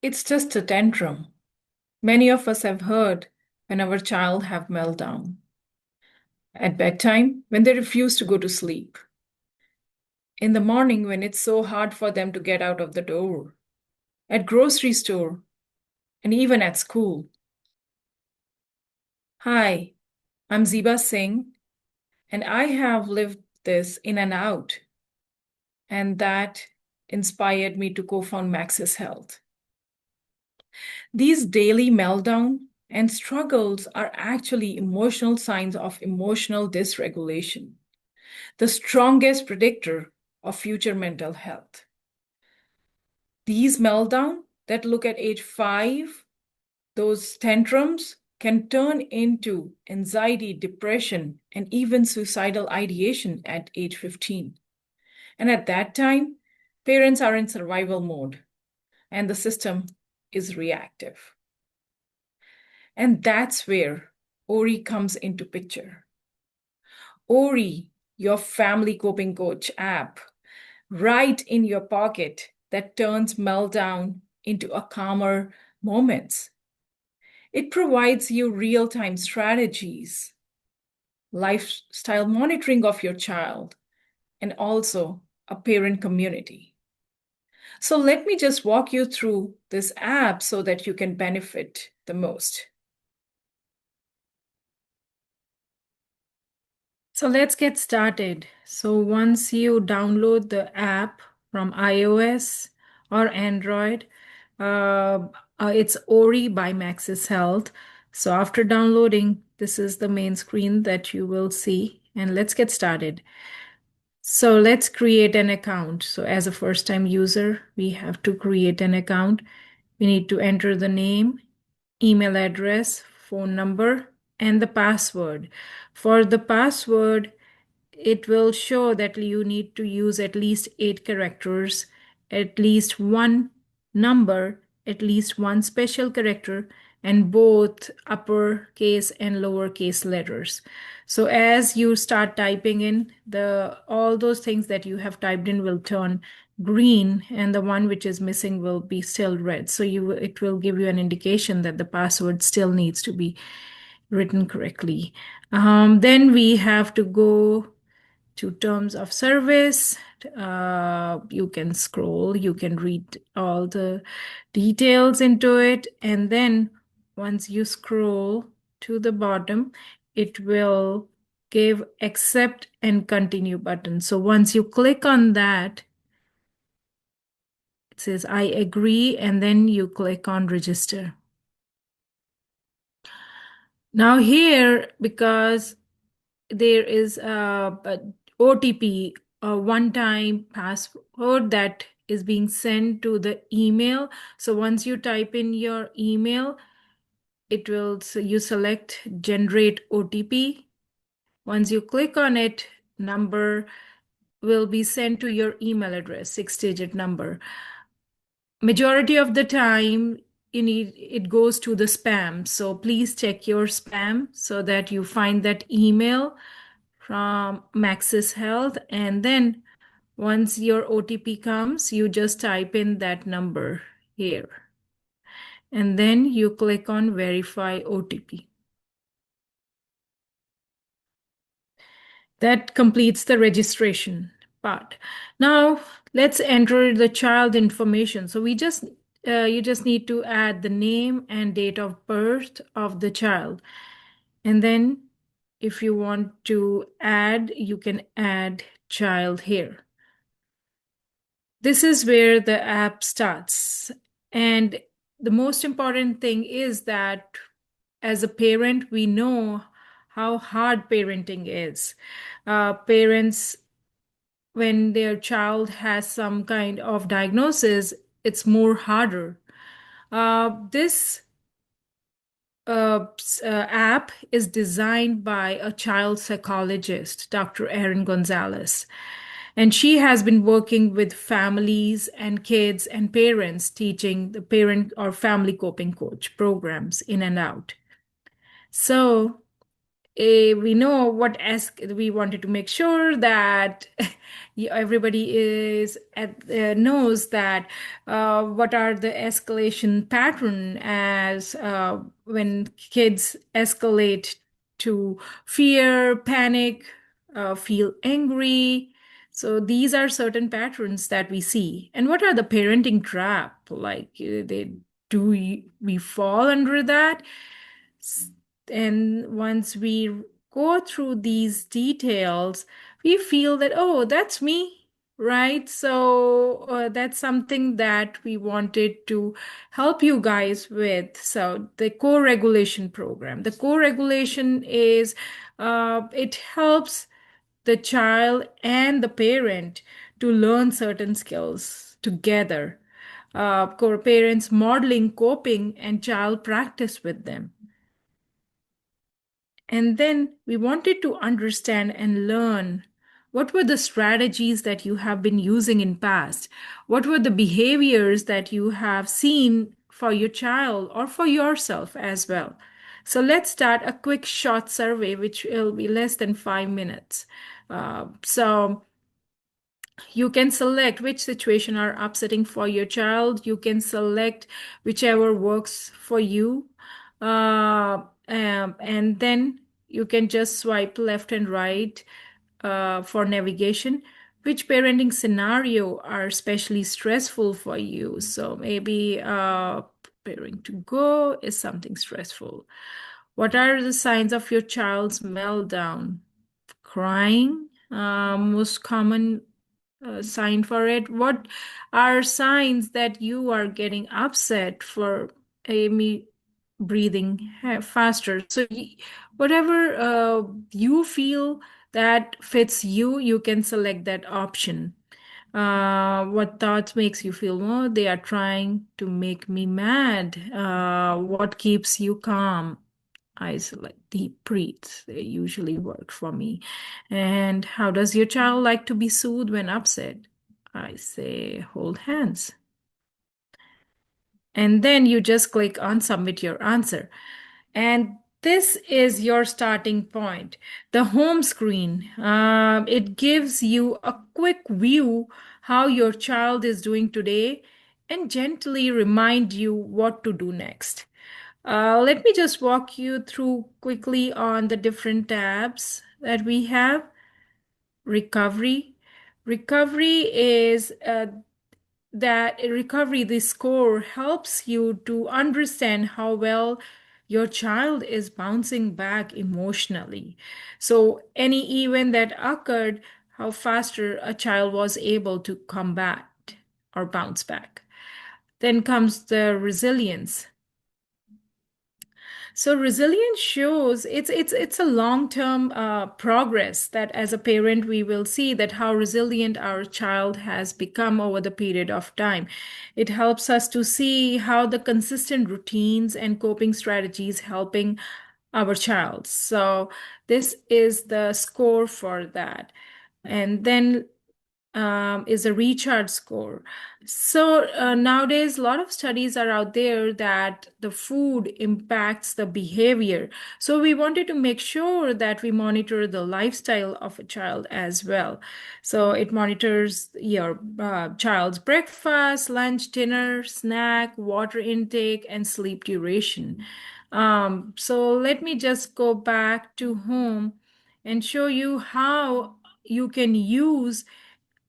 It's just a tantrum. Many of us have heard when our child have meltdown. At bedtime, when they refuse to go to sleep. In the morning, when it's so hard for them to get out of the door. At grocery store, and even at school. Hi, I'm Ziba Singh, and I have lived this in and out. And that inspired me to co-found Maxis Health. These daily meltdown and struggles are actually emotional signs of emotional dysregulation, the strongest predictor of future mental health. These meltdown that look at age 5, those tantrums can turn into anxiety, depression, and even suicidal ideation at age 15. And at that time, parents are in survival mode and the system is reactive. And that's where Ori comes into picture. Ori, your family coping coach app, right in your pocket that turns meltdown into a calmer moments. It provides you real-time strategies, lifestyle monitoring of your child, and also a parent community. So let me just walk you through this app so that you can benefit the most. So let's get started. So once you download the app from iOS or Android, it's Ori by Maxis Health. So after downloading, this is the main screen that you will see. And let's get started. So let's create an account. So as a first-time user, we have to create an account. We need to enter the name, email address, phone number, and the password. For the password, it will show that you need to use at least 8 characters, at least one number, at least one special character, and both uppercase and lowercase letters. So as you start typing in, all those things that you have typed in will turn green, and the one which is missing will be still red. So it will give you an indication that the password still needs to be written correctly. Then we have to go to terms of service. You can scroll, you can read all the details into it. And then once you scroll to the bottom, it will give accept and continue button. So once you click on that, it says I agree, and then you click on register. Now here, because there is a OTP, a one-time password that is being sent to the email. So once you type in your email, you select generate OTP. Once you click on it, number will be sent to your email address, 6-digit number. Majority of the time, it goes to the spam. So please check your spam so that you find that email from Maxis Health. And then once your OTP comes, you just type in that number here. And then you click on verify OTP. That completes the registration part. Now let's enter the child information. So you just need to add the name and date of birth of the child. And then if you want to add, you can add child here. This is where the app starts. And the most important thing is that as a parent, we know how hard parenting is. Parents, when their child has some kind of diagnosis, it's more harder. This app is designed by a child psychologist, Dr. Erin Gonzalez. And she has been working with families and kids and parents teaching the parent or family coping coach programs in and out. So we know we wanted to make sure that everybody knows that what are the escalation pattern as when kids escalate to fear, panic, feel angry. So these are certain patterns that we see. And what are the parenting trap? Like we fall under that? And once we go through these details, we feel that, oh, that's me, right? So that's something that we wanted to help you guys with. So the co-regulation program, the co-regulation is, it helps the child and the parent to learn certain skills together. Co-parents modeling coping and child practice with them. And then we wanted to understand and learn what were the strategies that you have been using in past? What were the behaviors that you have seen for your child or for yourself as well? So let's start a quick short survey, which will be less than 5 minutes. So you can select which situation are upsetting for your child. You can select whichever works for you. And then you can just swipe left and right for navigation. Which parenting scenario are especially stressful for you? So maybe preparing to go is something stressful. What are the signs of your child's meltdown? Crying, most common sign for it. What are signs that you are getting upset for me breathing faster? So whatever you feel that fits you, you can select that option. What thoughts makes you feel, oh, they are trying to make me mad? What keeps you calm? I select deep breaths. They usually work for me. And how does your child like to be soothed when upset? I say hold hands. And then you just click on submit your answer. And this is your starting point. The home screen, it gives you a quick view how your child is doing today and gently remind you what to do next. Let me just walk you through quickly on the different tabs that we have. Recovery. Recovery is the score helps you to understand how well your child is bouncing back emotionally. So any event that occurred, how faster a child was able to combat or bounce back. Then comes the resilience. So resilience shows it's a long-term progress that as a parent we will see that how resilient our child has become over the period of time. It helps us to see how the consistent routines and coping strategies helping our child. So this is the score for that. And then is a recharge score. So nowadays, a lot of studies are out there that the food impacts the behavior. So we wanted to make sure that we monitor the lifestyle of a child as well. So it monitors your child's breakfast, lunch, dinner, snack, water intake, and sleep duration. So let me just go back to home and show you how you can use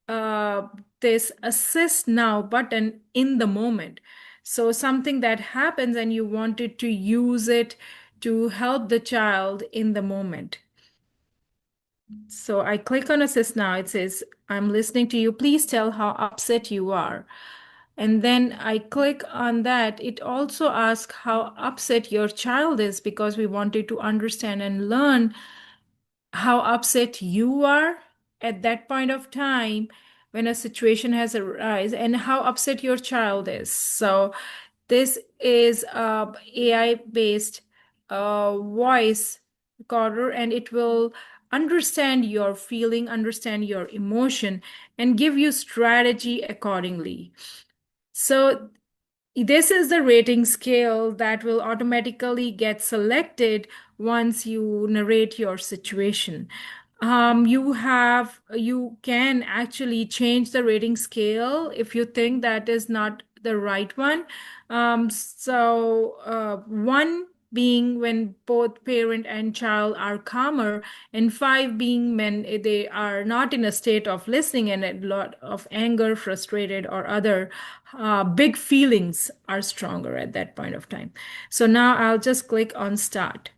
uh, this assist now button in the moment. So something that happens and you wanted to use it to help the child in the moment. So I click on assist now. It says, I'm listening to you. Please tell how upset you are. And then I click on that. It also asks how upset your child is because we wanted to understand and learn how upset you are at that point of time when a situation has arisen and how upset your child is. So this is a AI based voice recorder and it will understand your feeling, understand your emotion and give you strategy accordingly. So this is the rating scale that will automatically get selected once you narrate your situation. You can actually change the rating scale if you think that is not the right one. One being when both parent and child are calmer, and five being when they are not in a state of listening and a lot of anger, frustrated, or other big feelings are stronger at that point of time. So now I'll just click on start.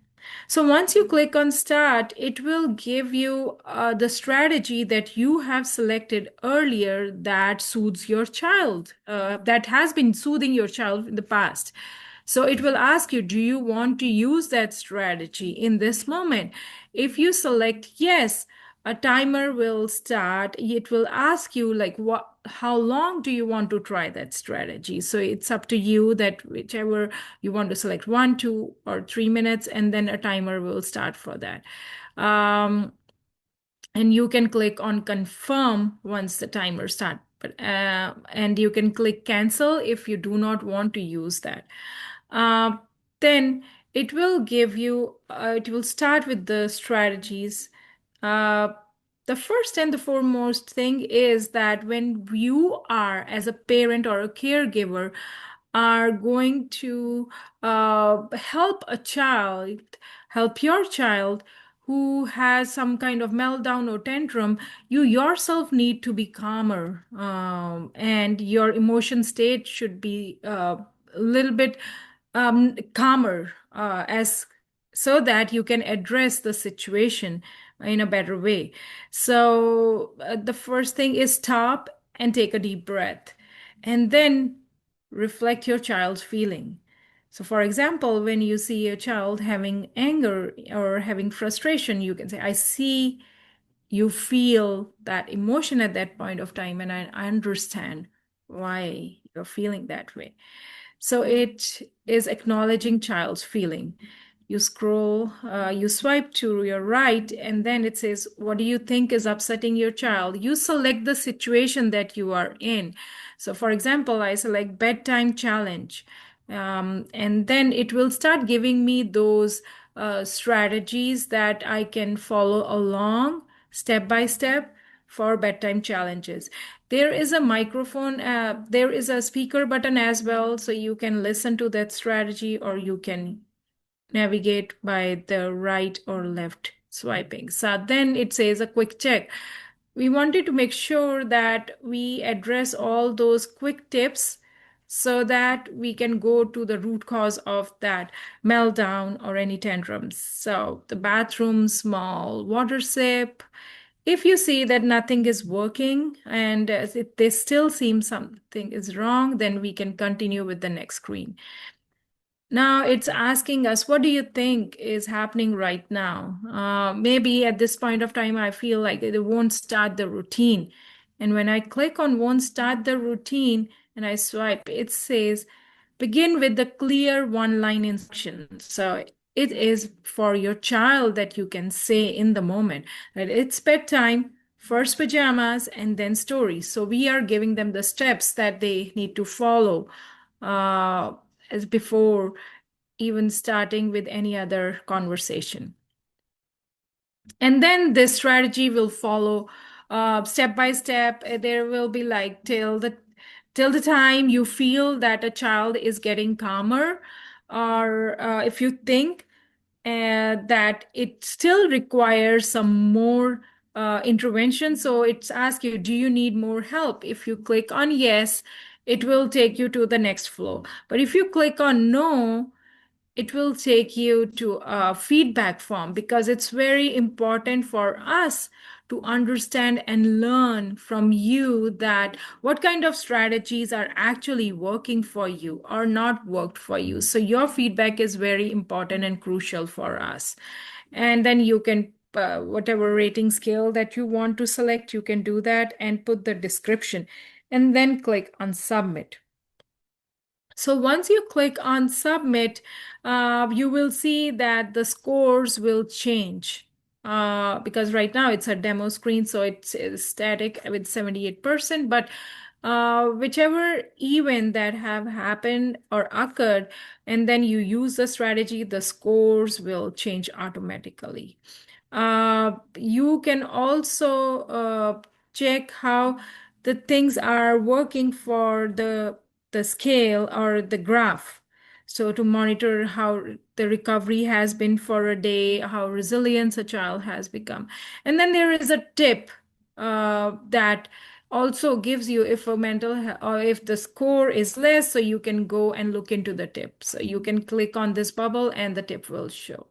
So once you click on start, it will give you the strategy that you have selected earlier that soothes your child, that has been soothing your child in the past. So it will ask you, do you want to use that strategy in this moment? If you select yes, a timer will start. It will ask you like how long do you want to try that strategy? So it's up to you that whichever you want to select 1, 2, or 3 minutes, and then a timer will start for that. And you can click on confirm once the timer starts. And you can click cancel if you do not want to use that. Uh, then it will give you, it will start with the strategies. Uh, the first and the foremost thing is that when you are, as a parent or a caregiver, are going to help a child, help your child who has some kind of meltdown or tantrum, you yourself need to be calmer, and your emotion state should be a little bit calmer, as so that you can address the situation in a better way. So the first thing is stop and take a deep breath, and then reflect your child's feeling. So, for example, when you see a child having anger or having frustration, you can say, I see you feel that emotion at that point of time, and I understand why you're feeling that way. So it is acknowledging child's feeling. You scroll, you swipe to your right, and then it says, what do you think is upsetting your child? You select the situation that you are in. So, for example, I select bedtime challenge. And then it will start giving me those strategies that I can follow along step by step for bedtime challenges. There is a microphone, there is a speaker button as well, so you can listen to that strategy, or you can navigate by the right or left swiping. So then it says a quick check. We wanted to make sure that we address all those quick tips so that we can go to the root cause of that meltdown or any tantrums. So the bathroom, small water sip. If you see that nothing is working and if they still seem something is wrong, then we can continue with the next screen. Now it's asking us, what do you think is happening right now? Maybe at this point of time, I feel like it won't start the routine. And when I click on won't start the routine and I swipe, it says, begin with the clear one-line instructions. So it is for your child that you can say in the moment that it's bedtime, first pajamas, and then stories. So we are giving them the steps that they need to follow uh, as before even starting with any other conversation. And then this strategy will follow step by step. There will be like till the time you feel that a child is getting calmer, or if you think that it still requires some more intervention. So it's ask you, do you need more help? If you click on yes, it will take you to the next flow. But if you click on no, it will take you to a feedback form, because it's very important for us to understand and learn from you that what kind of strategies are actually working for you or not worked for you. So your feedback is very important and crucial for us. And then you can whatever rating scale that you want to select, you can do that and put the description and then click on submit. So once you click on submit, you will see that the scores will change, because right now it's a demo screen, so it's static with 78%. But whichever event that have happened or occurred, and then you use the strategy, the scores will change automatically. You can also check how the things are working for the scale or the graph. So to monitor how the recovery has been for a day, how resilient a child has become. And then there is a tip that also gives you if a or if the score is less, so you can go and look into the tip. So you can click on this bubble and the tip will show.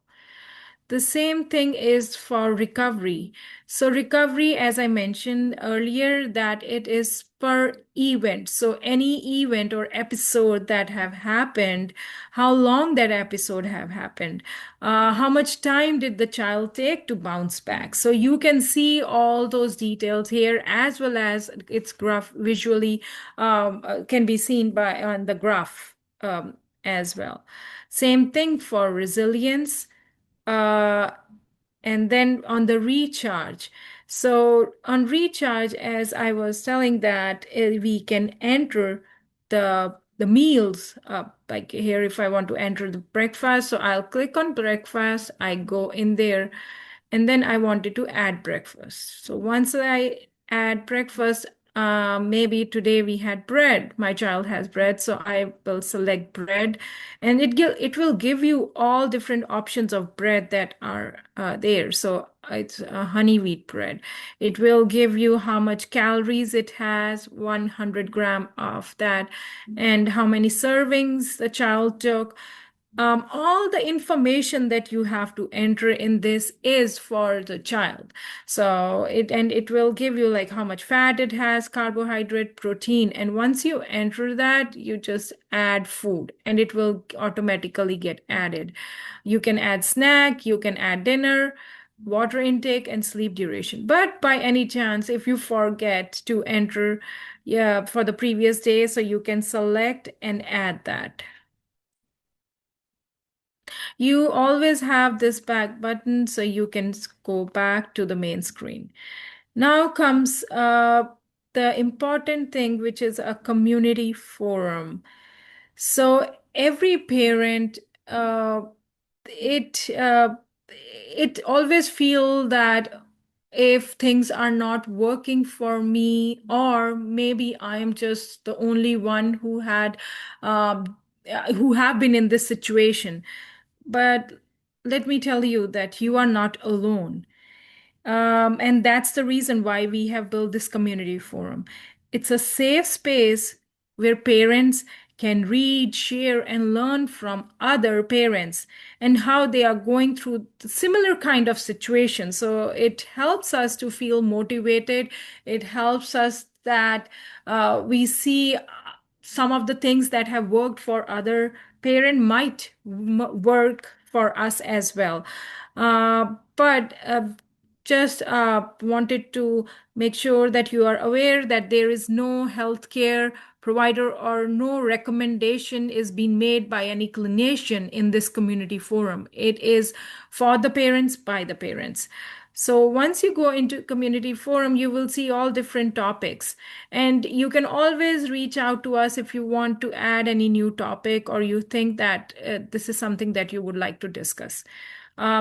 The same thing is for recovery. So recovery, as I mentioned earlier, that it is per event. So any event or episode that have happened, how long that episode have happened, how much time did the child take to bounce back. So you can see all those details here, as well as its graph visually can be seen by on the graph as well. Same thing for resilience. Uh, and then on the recharge. So on recharge, as I was telling that we can enter the meals. Like here, if I want to enter the breakfast, so I'll click on breakfast, I go in there, and then I wanted to add breakfast. So once I add breakfast, maybe today we had bread. My child has bread, so I will select bread, and it will give you all different options of bread that are there. So it's a honey wheat bread. It will give you how much calories it has, 100 gram of that, and how many servings the child took. All the information that you have to enter in this is for the child. So it will give you like how much fat it has, carbohydrate, protein. And once you enter that, you just add food and it will automatically get added. You can add snack, you can add dinner, water intake, and sleep duration. But by any chance, if you forget to enter, yeah, for the previous day, so you can select and add that. You always have this back button so you can go back to the main screen. Now comes the important thing, which is a community forum. So every parent, it it always feel that if things are not working for me, or maybe I am just the only one who have been in this situation. But let me tell you that you are not alone. And that's the reason why we have built this community forum. It's a safe space where parents can read, share, and learn from other parents and how they are going through the similar kind of situation. So it helps us to feel motivated. It helps us that we see some of the things that have worked for other parent might work for us as well. But just wanted to make sure that you are aware that there is no healthcare provider or no recommendation is being made by any clinician in this community forum. It is for the parents, by the parents. So once you go into community forum, you will see all different topics, and you can always reach out to us if you want to add any new topic or you think that this is something that you would like to discuss.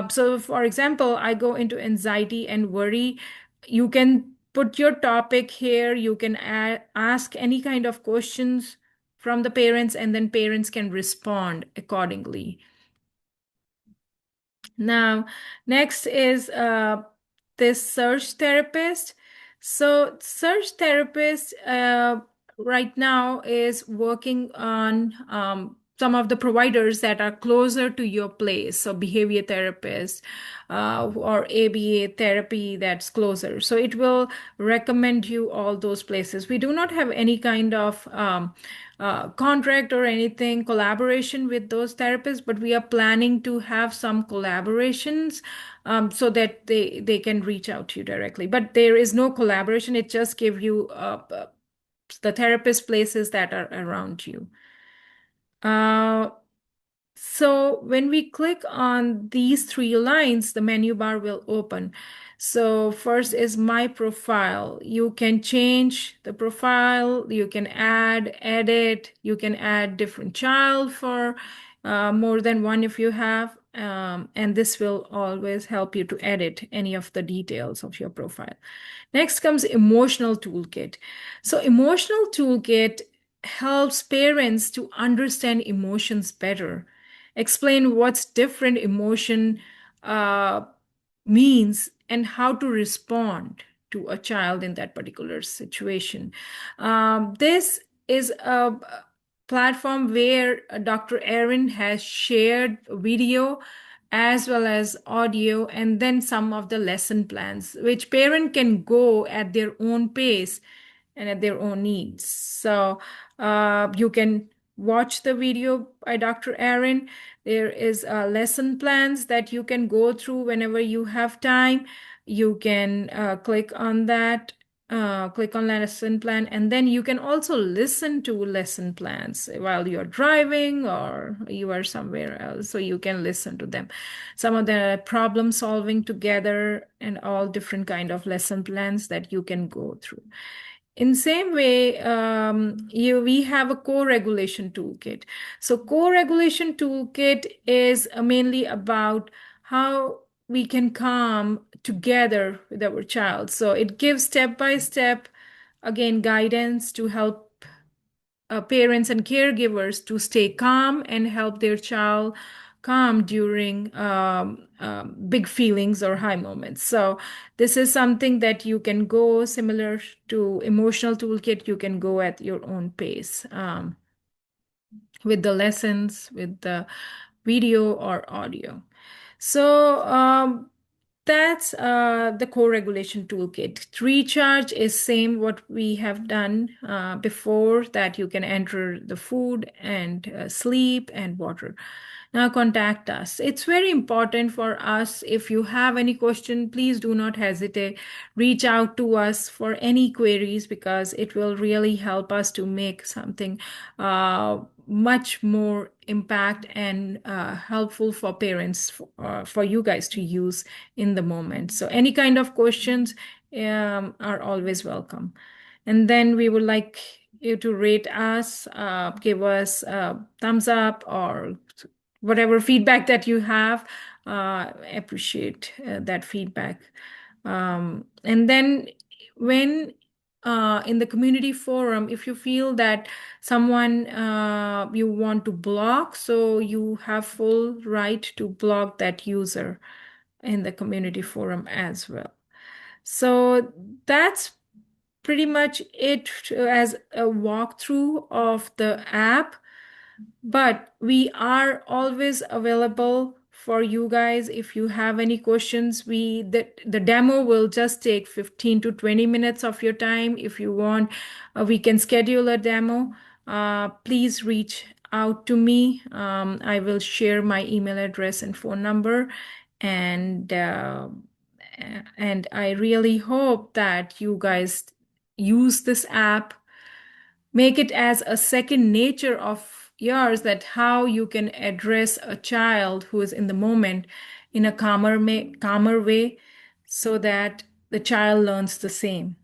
So, for example, I go into anxiety and worry. You can put your topic here. You can ask any kind of questions from the parents, and then parents can respond accordingly. Now, next is this search therapist. So, search therapist right now is working on some of the providers that are closer to your place. So, behavior therapist or ABA therapy that's closer. So, it will recommend you all those places. We do not have any kind of contract or anything, collaboration with those therapists, but we are planning to have some collaborations so that they can reach out to you directly. But there is no collaboration. It just gives you the therapist places that are around you. Uh, So when we click on these three lines, the menu bar will open. So first is my profile. You can change the profile, you can add, edit, you can add different child for more than one if you have. And this will always help you to edit any of the details of your profile. Next comes emotional toolkit. So emotional toolkit helps parents to understand emotions better, explain what's different emotion uh, means and how to respond to a child in that particular situation. This is a platform where Dr. Aaron has shared video as well as audio, and then some of the lesson plans, which parent can go at their own pace and at their own needs. So you can watch the video by Dr. Aaron. There is lesson plans that you can go through whenever you have time. You can click on lesson plan, and then you can also listen to lesson plans while you're driving or you are somewhere else. So you can listen to them. Some of the problem solving together and all different kind of lesson plans that you can go through. In same way, we have a co-regulation toolkit. So co-regulation toolkit is mainly about how we can calm together with our child. So it gives step-by-step, again, guidance to help parents and caregivers to stay calm and help their child calm during big feelings or high moments. So this is something that you can go similar to emotional toolkit. You can go at your own pace with the lessons, with the video or audio. So that's the co-regulation toolkit. Recharge is same what we have done before, that you can enter the food and sleep and water. Now contact us. It's very important for us. If you have any question, please do not hesitate. Reach out to us for any queries, because it will really help us to make something much more impact and helpful for parents, for you guys to use in the moment. So any kind of questions are always welcome. And then we would like you to rate us, give us a thumbs up or whatever feedback that you have. Appreciate that feedback. And then when in the community forum, if you feel that someone you want to block, so you have full right to block that user in the community forum as well. So that's pretty much it as a walkthrough of the app. But we are always available for you guys. If you have any questions, the demo will just take 15 to 20 minutes of your time. If you want, we can schedule a demo. Please reach out to me. I will share my email address and phone number. And I really hope that you guys use this app, make it as a second nature of yours, that how you can address a child who is in the moment in a calmer way, so that the child learns the same.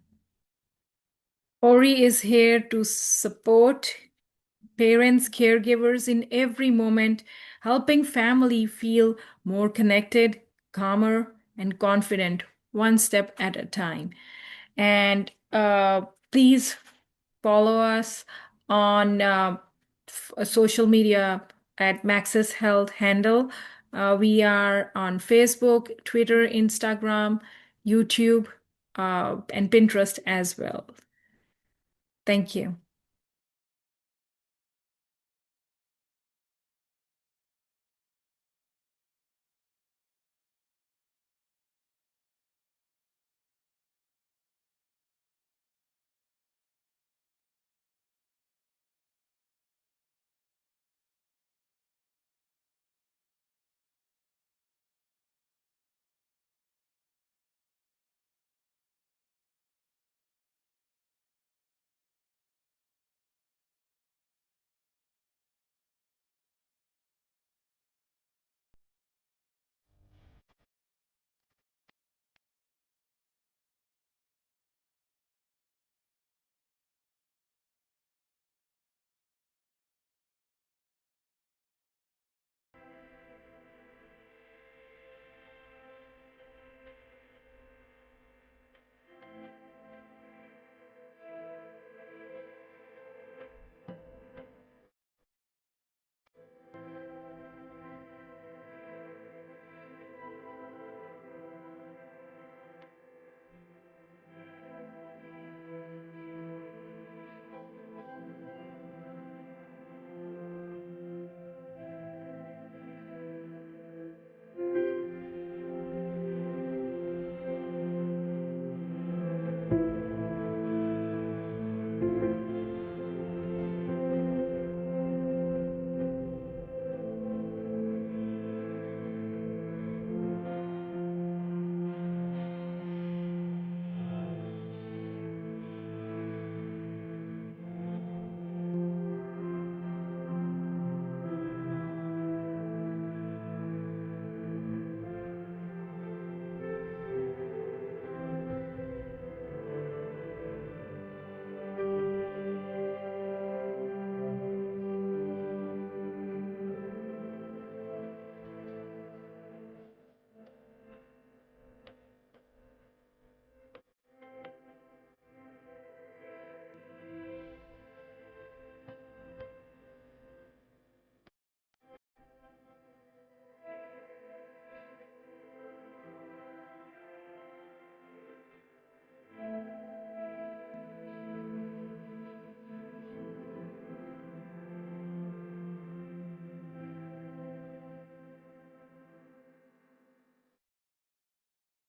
Ori is here to support parents, caregivers in every moment, helping family feel more connected, calmer, and confident, one step at a time. And please follow us on social media at Max's Health handle. We are on Facebook, Twitter, Instagram, YouTube, and Pinterest as well. Thank you.